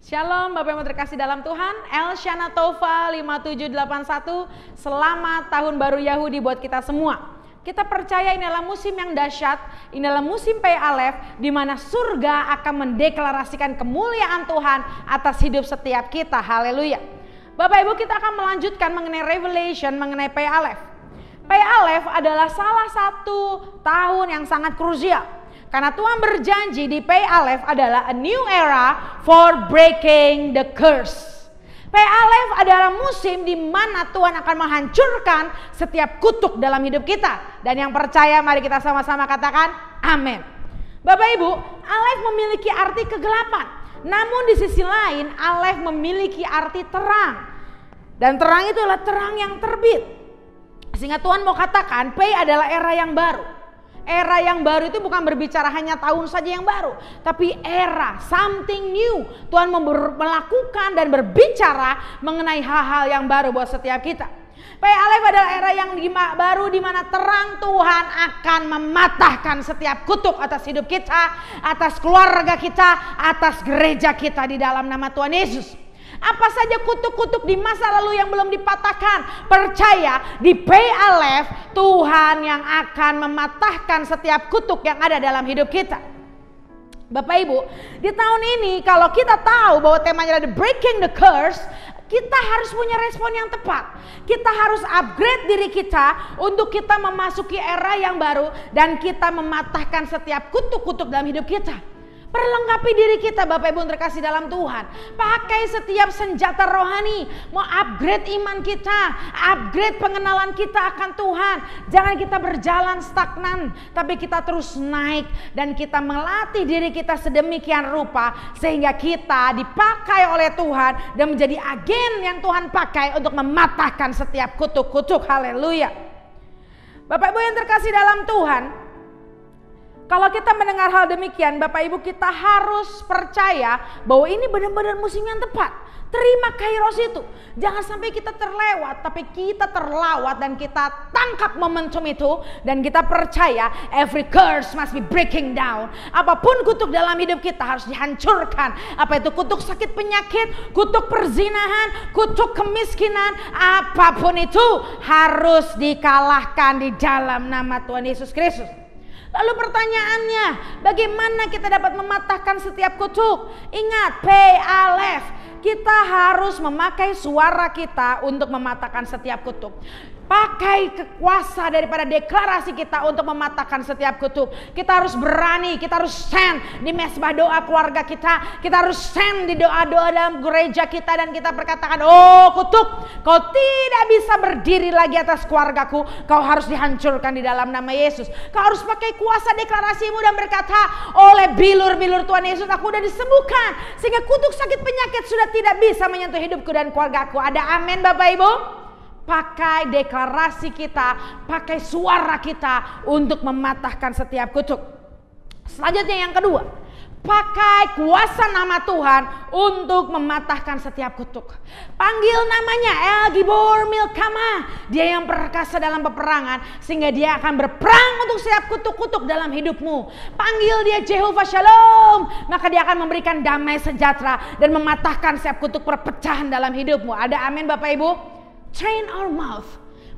Shalom Bapak Ibu terkasih dalam Tuhan. Elshana Tova 5781. Selamat tahun baru Yahudi buat kita semua. Kita percaya ini adalah musim yang dahsyat, ini adalah musim Pei Alef, di mana surga akan mendeklarasikan kemuliaan Tuhan atas hidup setiap kita. Haleluya. Bapak Ibu, kita akan melanjutkan mengenai Revelation, mengenai Pei Alef. Pei Alef adalah salah satu tahun yang sangat krusial. Karena Tuhan berjanji di Pei Alef adalah a new era for breaking the curse. Pei Alef adalah musim di mana Tuhan akan menghancurkan setiap kutuk dalam hidup kita. Dan yang percaya mari kita sama-sama katakan amin. Bapak Ibu, Alef memiliki arti kegelapan. Namun di sisi lain Alef memiliki arti terang. Dan terang itu adalah terang yang terbit. Sehingga Tuhan mau katakan Pei adalah era yang baru. Era yang baru itu bukan berbicara hanya tahun saja yang baru, tapi era, something new. Tuhan melakukan dan berbicara mengenai hal-hal yang baru buat setiap kita. Pei Alef adalah era yang baru di mana terang Tuhan akan mematahkan setiap kutuk atas hidup kita, atas keluarga kita, atas gereja kita di dalam nama Tuhan Yesus. Apa saja kutuk-kutuk di masa lalu yang belum dipatahkan, percaya di Pei Alef Tuhan yang akan mematahkan setiap kutuk yang ada dalam hidup kita. Bapak Ibu, di tahun ini kalau kita tahu bahwa temanya adalah breaking the curse, kita harus punya respon yang tepat. Kita harus upgrade diri kita untuk kita memasuki era yang baru dan kita mematahkan setiap kutuk-kutuk dalam hidup kita. Perlengkapi diri kita Bapak Ibu terkasih dalam Tuhan. Pakai setiap senjata rohani. Mau upgrade iman kita, upgrade pengenalan kita akan Tuhan. Jangan kita berjalan stagnan, tapi kita terus naik. Dan kita melatih diri kita sedemikian rupa sehingga kita dipakai oleh Tuhan dan menjadi agen yang Tuhan pakai untuk mematahkan setiap kutuk-kutuk. Haleluya. Bapak Ibu yang terkasih dalam Tuhan, kalau kita mendengar hal demikian, Bapak Ibu, kita harus percaya bahwa ini benar-benar musim yang tepat. Terima kairos itu. Jangan sampai kita terlewat, tapi kita terlawat dan kita tangkap momentum itu. Dan kita percaya every curse must be breaking down. Apapun kutuk dalam hidup kita harus dihancurkan. Apa itu kutuk sakit penyakit, kutuk perzinahan, kutuk kemiskinan, apapun itu harus dikalahkan di dalam nama Tuhan Yesus Kristus. Lalu pertanyaannya, bagaimana kita dapat mematahkan setiap kutuk? Ingat, Pei Alef, kita harus memakai suara kita untuk mematahkan setiap kutuk. Pakai kekuasa daripada deklarasi kita untuk mematahkan setiap kutuk. Kita harus berani, kita harus stand di mesbah doa keluarga kita. Kita harus stand di doa-doa dalam gereja kita dan kita berkatakan, oh kutuk, kau tidak bisa berdiri lagi atas keluargaku. Kau harus dihancurkan di dalam nama Yesus. Kau harus pakai kuasa deklarasimu dan berkata, oleh bilur-bilur Tuhan Yesus aku sudah disembuhkan. Sehingga kutuk sakit penyakit sudah tidak bisa menyentuh hidupku dan keluargaku. Ada amin Bapak Ibu? Pakai deklarasi kita, pakai suara kita untuk mematahkan setiap kutuk. Selanjutnya yang kedua, pakai kuasa nama Tuhan untuk mematahkan setiap kutuk. Panggil namanya El Gibor Milkama. Dia yang perkasa dalam peperangan, sehingga dia akan berperang untuk setiap kutuk-kutuk dalam hidupmu. Panggil dia Jehovah Shalom, maka dia akan memberikan damai sejahtera dan mematahkan setiap kutuk perpecahan dalam hidupmu. Ada amin Bapak Ibu? Train our mouth.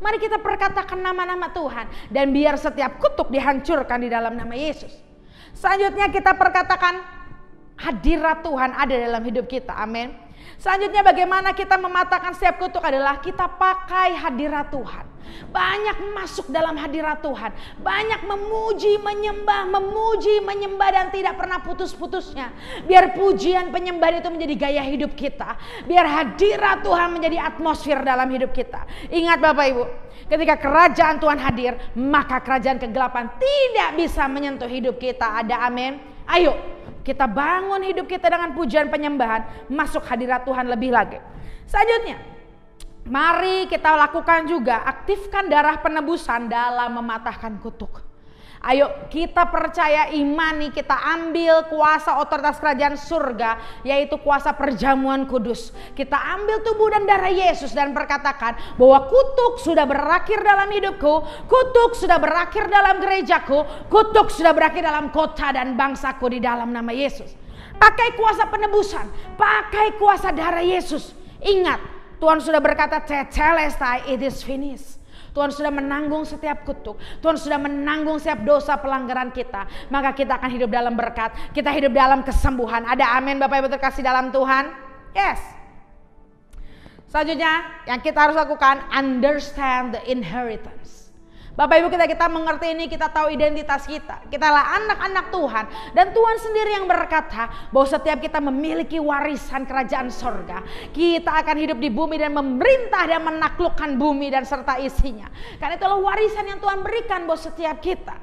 Mari kita perkatakan nama-nama Tuhan dan biar setiap kutuk dihancurkan di dalam nama Yesus. Selanjutnya kita perkatakan hadirat Tuhan ada dalam hidup kita. Amin. Selanjutnya bagaimana kita mematahkan setiap kutuk adalah kita pakai hadirat Tuhan. Banyak masuk dalam hadirat Tuhan. Banyak memuji, menyembah dan tidak pernah putus-putusnya. Biar pujian penyembahan itu menjadi gaya hidup kita. Biar hadirat Tuhan menjadi atmosfer dalam hidup kita. Ingat Bapak Ibu, ketika kerajaan Tuhan hadir, maka kerajaan kegelapan tidak bisa menyentuh hidup kita. Ada amin? Ayo kita bangun hidup kita dengan pujian penyembahan, masuk hadirat Tuhan lebih lagi. Selanjutnya, mari kita lakukan juga, aktifkan darah penebusan dalam mematahkan kutuk. Ayo kita percaya, imani, kita ambil kuasa otoritas kerajaan surga, yaitu kuasa perjamuan kudus. Kita ambil tubuh dan darah Yesus dan berkatakan bahwa kutuk sudah berakhir dalam hidupku, kutuk sudah berakhir dalam gerejaku, kutuk sudah berakhir dalam kota dan bangsaku di dalam nama Yesus. pakai kuasa penebusan, pakai kuasa darah Yesus. Ingat, Tuhan sudah berkata, Tetelestai, it is finished. Tuhan sudah menanggung setiap kutuk. Tuhan sudah menanggung setiap dosa pelanggaran kita. Maka kita akan hidup dalam berkat. Kita hidup dalam kesembuhan. Ada amin Bapak Ibu terkasih dalam Tuhan? Yes. Selanjutnya yang kita harus lakukan, understand the inheritance. Bapak Ibu, kita mengerti ini, kita tahu identitas kita. Kita adalah anak-anak Tuhan. Dan Tuhan sendiri yang berkata bahwa setiap kita memiliki warisan kerajaan sorga. Kita akan hidup di bumi dan memerintah dan menaklukkan bumi dan serta isinya. Karena itulah warisan yang Tuhan berikan buat setiap kita.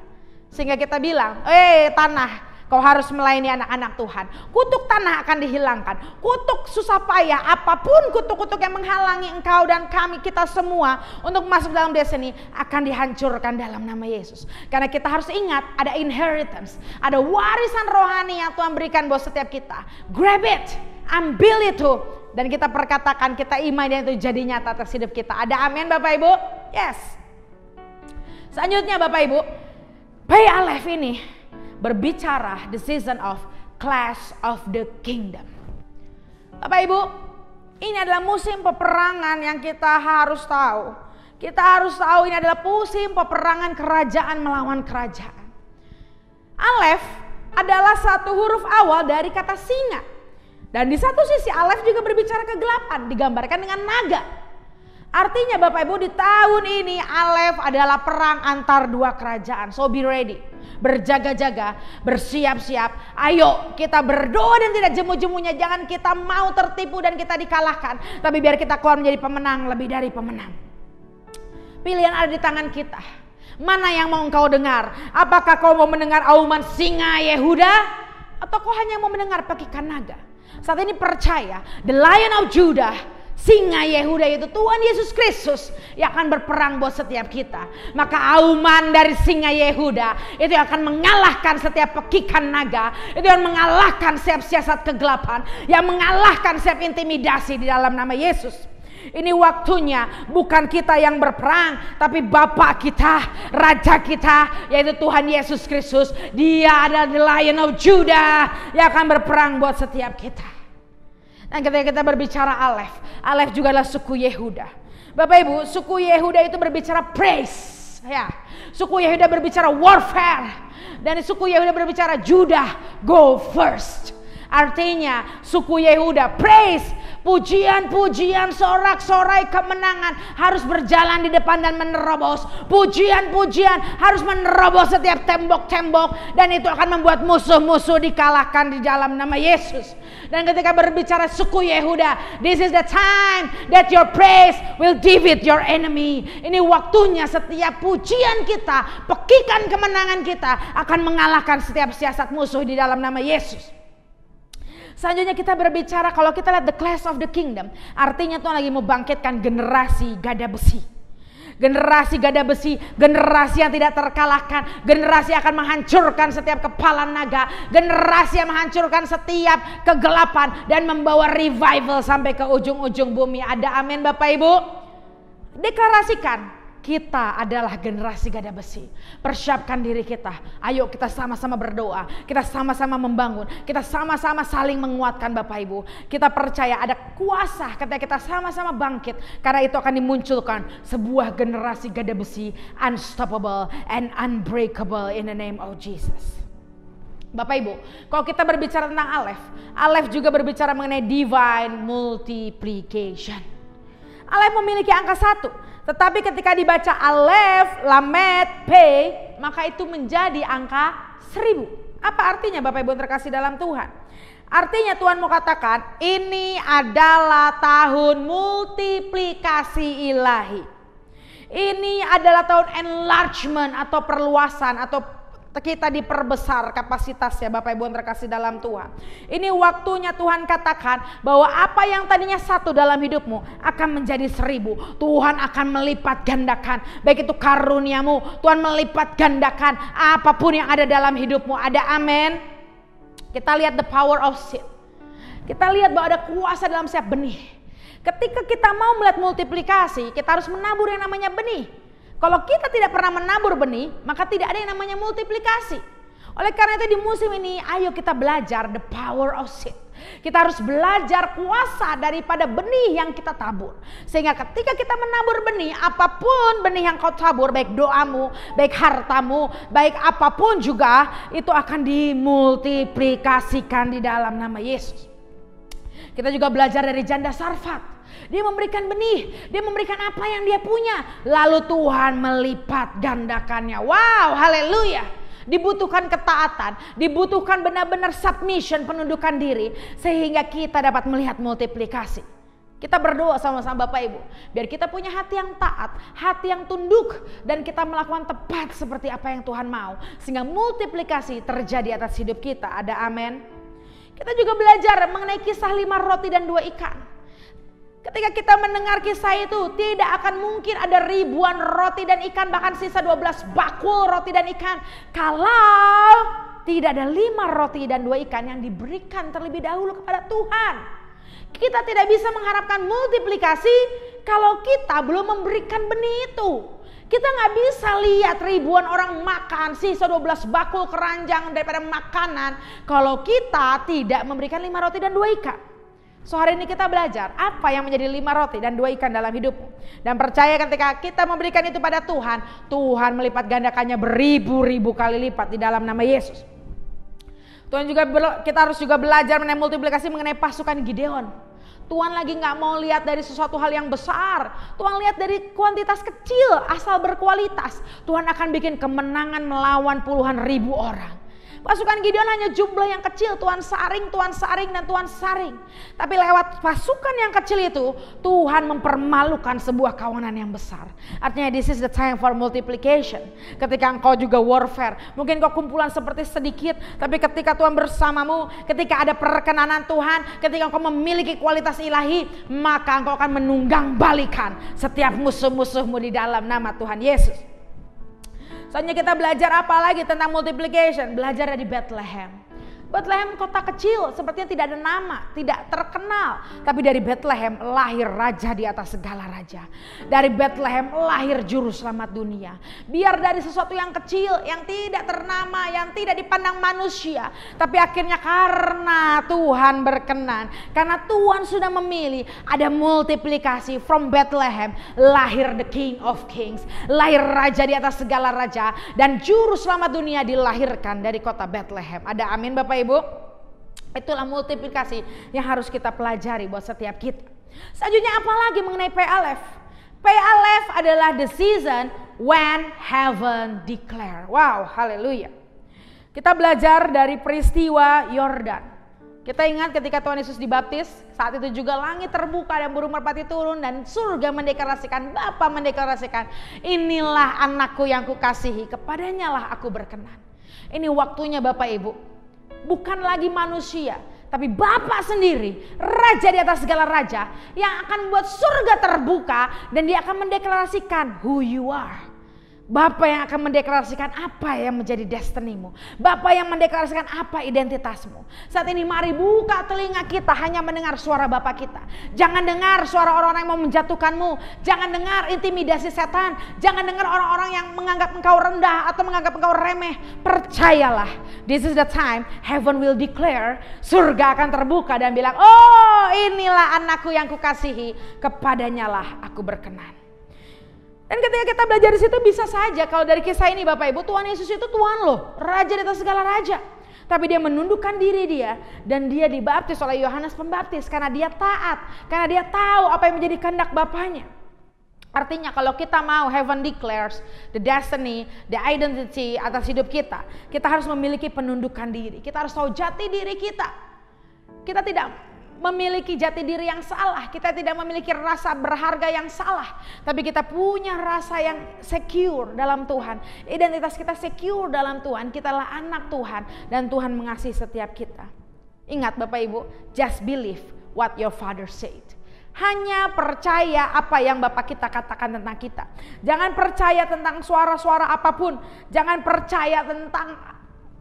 Sehingga kita bilang, tanah, kau harus melayani anak-anak Tuhan. Kutuk tanah akan dihilangkan. Kutuk susah payah, apapun kutuk-kutuk yang menghalangi engkau dan kami, kita semua untuk masuk dalam destiny akan dihancurkan dalam nama Yesus. Karena kita harus ingat ada inheritance, ada warisan rohani yang Tuhan berikan buat setiap kita. Grab it, ambil itu, dan kita perkatakan, kita iman dan itu jadi nyata atas hidup kita. Ada amin Bapak Ibu? Yes. Selanjutnya Bapak Ibu, Pei Aleph ini berbicara the season of clash of the kingdom. Bapak Ibu, ini adalah musim peperangan yang kita harus tahu. Kita harus tahu ini adalah musim peperangan kerajaan melawan kerajaan. Aleph adalah satu huruf awal dari kata singa. Dan di satu sisi Aleph juga berbicara kegelapan, digambarkan dengan naga. Artinya Bapak Ibu, di tahun ini Aleph adalah perang antar dua kerajaan. So be ready. Berjaga-jaga, bersiap-siap. Ayo kita berdoa dan tidak jemu-jemunya. Jangan kita mau tertipu dan kita dikalahkan, tapi biar kita keluar menjadi pemenang, lebih dari pemenang. Pilihan ada di tangan kita. Mana yang mau engkau dengar? Apakah kau mau mendengar auman singa Yehuda, atau kau hanya mau mendengar pekikan naga? Saat ini percaya, the Lion of Judah, singa Yehuda itu Tuhan Yesus Kristus yang akan berperang buat setiap kita. Maka auman dari singa Yehuda itu akan mengalahkan setiap pekikan naga, itu yang mengalahkan setiap siasat kegelapan, yang mengalahkan setiap intimidasi di dalam nama Yesus. Ini waktunya bukan kita yang berperang, tapi Bapa kita, Raja kita, yaitu Tuhan Yesus Kristus. Dia adalah the Lion of Judah yang akan berperang buat setiap kita. Dan ketika kita berbicara Aleph, Aleph juga adalah suku Yehuda. Bapak Ibu, suku Yehuda itu berbicara praise, ya. Suku Yehuda berbicara warfare, dan suku Yehuda berbicara Judah go first. Artinya suku Yehuda praise, pujian-pujian, sorak-sorai kemenangan harus berjalan di depan dan menerobos. Pujian-pujian harus menerobos setiap tembok-tembok, dan itu akan membuat musuh-musuh dikalahkan di dalam nama Yesus. Dan ketika berbicara suku Yehuda, this is the time that your praise will defeat your enemy. Ini waktunya setiap pujian kita, pekikan kemenangan kita akan mengalahkan setiap siasat musuh di dalam nama Yesus. Selanjutnya kita berbicara, kalau kita lihat the clash of the kingdom, artinya Tuhan lagi membangkitkan generasi gada besi. Generasi gada besi, generasi yang tidak terkalahkan, generasi yang akan menghancurkan setiap kepala naga, generasi yang menghancurkan setiap kegelapan dan membawa revival sampai ke ujung-ujung bumi. Ada amin Bapak Ibu? Deklarasikan, kita adalah generasi gada besi. Persiapkan diri kita. Ayo kita sama-sama berdoa. Kita sama-sama membangun. Kita sama-sama saling menguatkan Bapak Ibu. Kita percaya ada kuasa ketika kita sama-sama bangkit. Karena itu akan dimunculkan sebuah generasi gada besi, unstoppable and unbreakable in the name of Jesus. Bapak Ibu, kalau kita berbicara tentang Aleph, Aleph juga berbicara mengenai divine multiplication. Aleph memiliki angka 1. Tetapi ketika dibaca Aleph, Lamed, Pei, maka itu menjadi angka 1000. Apa artinya Bapak Ibu terkasih dalam Tuhan? Artinya Tuhan mau katakan, ini adalah tahun multiplikasi ilahi. Ini adalah tahun enlargement atau perluasan, atau kita diperbesar kapasitasnya Bapak Ibu yang terkasih dalam Tuhan. Ini waktunya Tuhan katakan bahwa apa yang tadinya 1 dalam hidupmu akan menjadi 1000. Tuhan akan melipat gandakan, baik itu karuniamu, Tuhan melipat gandakan apapun yang ada dalam hidupmu. Ada amin. Kita lihat the power of seed. Kita lihat bahwa ada kuasa dalam setiap benih. Ketika kita mau melihat multiplikasi, kita harus menabur yang namanya benih. Kalau kita tidak pernah menabur benih, maka tidak ada yang namanya multiplikasi. Oleh karena itu di musim ini ayo kita belajar the power of seed. Kita harus belajar kuasa daripada benih yang kita tabur. Sehingga ketika kita menabur benih, apapun benih yang kau tabur, baik doamu, baik hartamu, baik apapun juga, itu akan dimultiplikasikan di dalam nama Yesus. Kita juga belajar dari janda Sarfat. Dia memberikan benih, dia memberikan apa yang dia punya, lalu Tuhan melipat gandakannya. Wow, haleluya. Dibutuhkan ketaatan, dibutuhkan benar-benar submission, penundukan diri, sehingga kita dapat melihat multiplikasi. Kita berdoa sama-sama Bapak Ibu, biar kita punya hati yang taat, hati yang tunduk, dan kita melakukan tepat seperti apa yang Tuhan mau, sehingga multiplikasi terjadi atas hidup kita. Ada amin. Kita juga belajar mengenai kisah 5 roti dan 2 ikan. Ketika kita mendengar kisah itu, tidak akan mungkin ada ribuan roti dan ikan, bahkan sisa 12 bakul roti dan ikan, kalau tidak ada 5 roti dan 2 ikan yang diberikan terlebih dahulu kepada Tuhan. Kita tidak bisa mengharapkan multiplikasi kalau kita belum memberikan benih itu. Kita gak bisa lihat ribuan orang makan sisa 12 bakul keranjang daripada makanan kalau kita tidak memberikan 5 roti dan 2 ikan. So hari ini kita belajar apa yang menjadi 5 roti dan 2 ikan dalam hidupmu. Dan percaya ketika kita memberikan itu pada Tuhan, Tuhan melipat gandakannya beribu-ribu kali lipat di dalam nama Yesus. Kita harus juga belajar mengenai multiplikasi mengenai pasukan Gideon. Tuhan lagi gak mau lihat dari sesuatu hal yang besar. Tuhan lihat dari kuantitas kecil asal berkualitas. Tuhan akan bikin kemenangan melawan puluhan ribu orang. Pasukan Gideon hanya jumlah yang kecil, Tuhan saring, dan Tuhan saring. Tapi lewat pasukan yang kecil itu, Tuhan mempermalukan sebuah kawanan yang besar. Artinya this is the time for multiplication. Ketika engkau juga warfare, mungkin kau kumpulan seperti sedikit, tapi ketika Tuhan bersamamu, ketika ada perkenanan Tuhan, ketika engkau memiliki kualitas ilahi, maka engkau akan menunggang balikan setiap musuh-musuhmu di dalam nama Tuhan Yesus. Soalnya kita belajar apa lagi tentang multiplication? Belajar dari Bethlehem. Bethlehem kota kecil, sepertinya tidak ada nama, tidak terkenal. Tapi dari Bethlehem lahir raja di atas segala raja. Dari Bethlehem lahir juru selamat dunia. Biar dari sesuatu yang kecil, yang tidak ternama, yang tidak dipandang manusia. Tapi akhirnya karena Tuhan berkenan, karena Tuhan sudah memilih, ada multiplikasi from Bethlehem. Lahir the King of Kings, lahir raja di atas segala raja. Dan juru selamat dunia dilahirkan dari kota Bethlehem. Ada amin Bapak Ibu? Itulah multiplikasi yang harus kita pelajari buat setiap kita. Selanjutnya apa lagi mengenai P-Aleph? P-Aleph adalah the season when heaven declare. Wow, haleluya. Kita belajar dari peristiwa Yordan. Kita ingat ketika Tuhan Yesus dibaptis, saat itu juga langit terbuka dan burung merpati turun dan surga mendeklarasikan, Bapa mendeklarasikan, inilah anakku yang kukasihi, kepadanya lah aku berkenan. Ini waktunya Bapak Ibu. Bukan lagi manusia, tapi Bapa sendiri, raja di atas segala raja, yang akan membuat surga terbuka dan dia akan mendeklarasikan who you are. Bapa yang akan mendeklarasikan apa yang menjadi destinimu. Bapa yang mendeklarasikan apa identitasmu. Saat ini mari buka telinga kita hanya mendengar suara Bapa kita. Jangan dengar suara orang-orang yang mau menjatuhkanmu. Jangan dengar intimidasi setan. Jangan dengar orang-orang yang menganggap engkau rendah atau menganggap engkau remeh. Percayalah, this is the time heaven will declare. Surga akan terbuka dan bilang, oh inilah anakku yang kukasihi, kepadanya lah aku berkenan. Dan ketika kita belajar di situ bisa saja kalau dari kisah ini Bapak Ibu, Tuhan Yesus itu Tuhan loh, raja di atas segala raja. Tapi dia menundukkan diri dia dan dia dibaptis oleh Yohanes Pembaptis karena dia taat, karena dia tahu apa yang menjadi kehendak Bapaknya. Artinya kalau kita mau heaven declares the destiny, the identity atas hidup kita, kita harus memiliki penundukan diri. Kita harus tahu jati diri kita. Kita tidak memiliki jati diri yang salah, kita tidak memiliki rasa berharga yang salah, tapi kita punya rasa yang secure dalam Tuhan. Identitas kita secure dalam Tuhan, kitalah anak Tuhan dan Tuhan mengasihi setiap kita. Ingat Bapak Ibu, just believe what your father said. Hanya percaya apa yang Bapak kita katakan tentang kita. Jangan percaya tentang suara-suara apapun. Jangan percaya tentang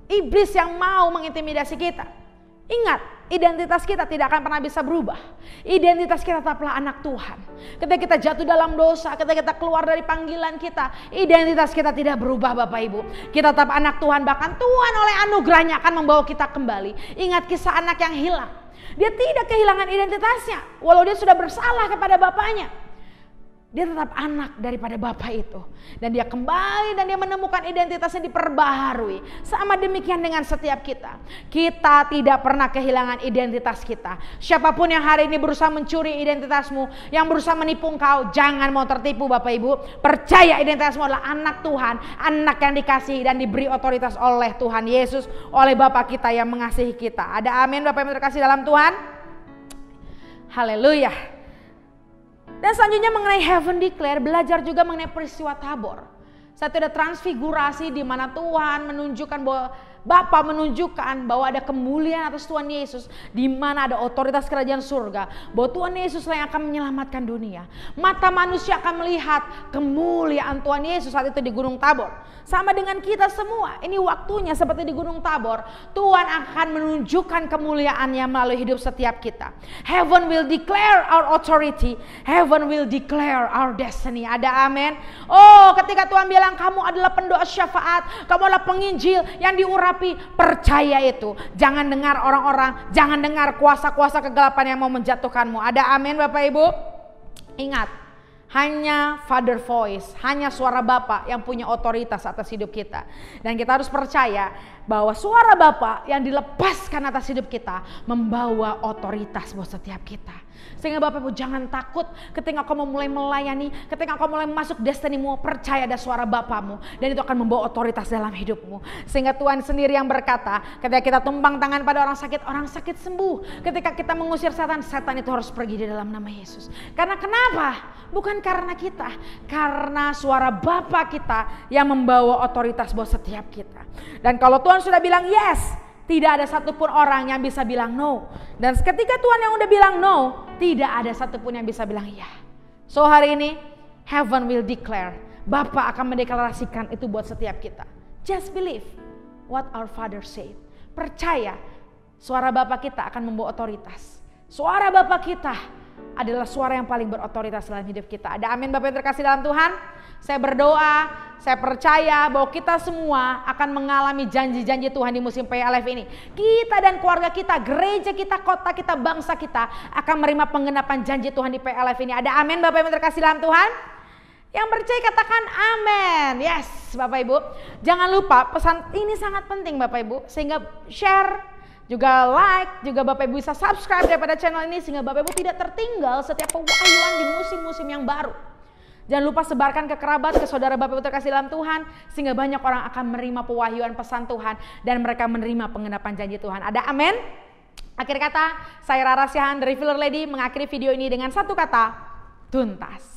iblis yang mau mengintimidasi kita. Ingat, identitas kita tidak akan pernah bisa berubah. Identitas kita tetaplah anak Tuhan. Ketika kita jatuh dalam dosa, ketika kita keluar dari panggilan kita, identitas kita tidak berubah Bapak Ibu. Kita tetap anak Tuhan, bahkan Tuhan oleh anugerahnya akan membawa kita kembali. Ingat kisah anak yang hilang. Dia tidak kehilangan identitasnya, walau dia sudah bersalah kepada bapaknya. Dia tetap anak daripada Bapa itu. Dan dia kembali dan dia menemukan identitasnya diperbaharui. Sama demikian dengan setiap kita. Kita tidak pernah kehilangan identitas kita. Siapapun yang hari ini berusaha mencuri identitasmu, yang berusaha menipu engkau, jangan mau tertipu Bapak Ibu. Percaya identitasmu adalah anak Tuhan, anak yang dikasihi dan diberi otoritas oleh Tuhan Yesus, oleh Bapa kita yang mengasihi kita. Ada amin Bapak Ibu terkasih dalam Tuhan? Haleluya. Dan selanjutnya mengenai heaven declare, belajar juga mengenai peristiwa Tabor. Satu ada transfigurasi di mana Tuhan menunjukkan bahwa Bapa menunjukkan bahwa ada kemuliaan atas Tuhan Yesus, di mana ada otoritas kerajaan surga, bahwa Tuhan Yesus yang akan menyelamatkan dunia. Mata manusia akan melihat kemuliaan Tuhan Yesus saat itu di Gunung Tabor. Sama dengan kita semua, ini waktunya seperti di Gunung Tabor, Tuhan akan menunjukkan kemuliaannya melalui hidup setiap kita. Heaven will declare our authority, heaven will declare our destiny. Ada amin. Oh, ketika Tuhan bilang kamu adalah pendoa syafaat, kamu adalah penginjil yang diurapi, percaya itu. Jangan dengar orang-orang, jangan dengar kuasa-kuasa kegelapan yang mau menjatuhkanmu. Ada amin Bapak Ibu. Ingat, hanya Father Voice, hanya suara Bapa yang punya otoritas atas hidup kita. Dan kita harus percaya bahwa suara Bapa yang dilepaskan atas hidup kita membawa otoritas buat setiap kita. Sehingga Bapak Ibu jangan takut ketika kau mulai melayani, ketika kau mulai masuk destinimu, percaya ada suara Bapamu dan itu akan membawa otoritas dalam hidupmu. Sehingga Tuhan sendiri yang berkata, ketika kita tumpang tangan pada orang sakit sembuh. Ketika kita mengusir setan, setan itu harus pergi di dalam nama Yesus. Karena kenapa? Bukan karena kita, karena suara Bapa kita yang membawa otoritas buat setiap kita. Dan kalau Tuhan sudah bilang yes, tidak ada satupun orang yang bisa bilang no. Dan ketika Tuhan yang udah bilang no, tidak ada satupun yang bisa bilang iya. So hari ini, heaven will declare. Bapa akan mendeklarasikan itu buat setiap kita. Just believe what our Father said. Percaya, suara Bapa kita akan membawa otoritas. Suara Bapa kita adalah suara yang paling berotoritas dalam hidup kita. Ada amin Bapak yang terkasih dalam Tuhan. Saya berdoa, saya percaya bahwa kita semua akan mengalami janji-janji Tuhan di musim PLF ini. Kita dan keluarga kita, gereja kita, kota kita, bangsa kita akan menerima penggenapan janji Tuhan di PLF ini. Ada amin Bapak yang terkasih dalam Tuhan. Yang percaya katakan amin. Yes Bapak Ibu. Jangan lupa pesan ini sangat penting Bapak Ibu. Sehingga share, juga like, juga Bapak Ibu bisa subscribe daripada channel ini sehingga Bapak Ibu tidak tertinggal setiap pewahyuan di musim-musim yang baru. Jangan lupa sebarkan ke kerabat, ke saudara Bapak Ibu terkasih dalam Tuhan sehingga banyak orang akan menerima pewahyuan pesan Tuhan dan mereka menerima penggenapan janji Tuhan. Ada amin? Akhir kata, saya Rara Siahaan dari Filler Lady mengakhiri video ini dengan satu kata, tuntas.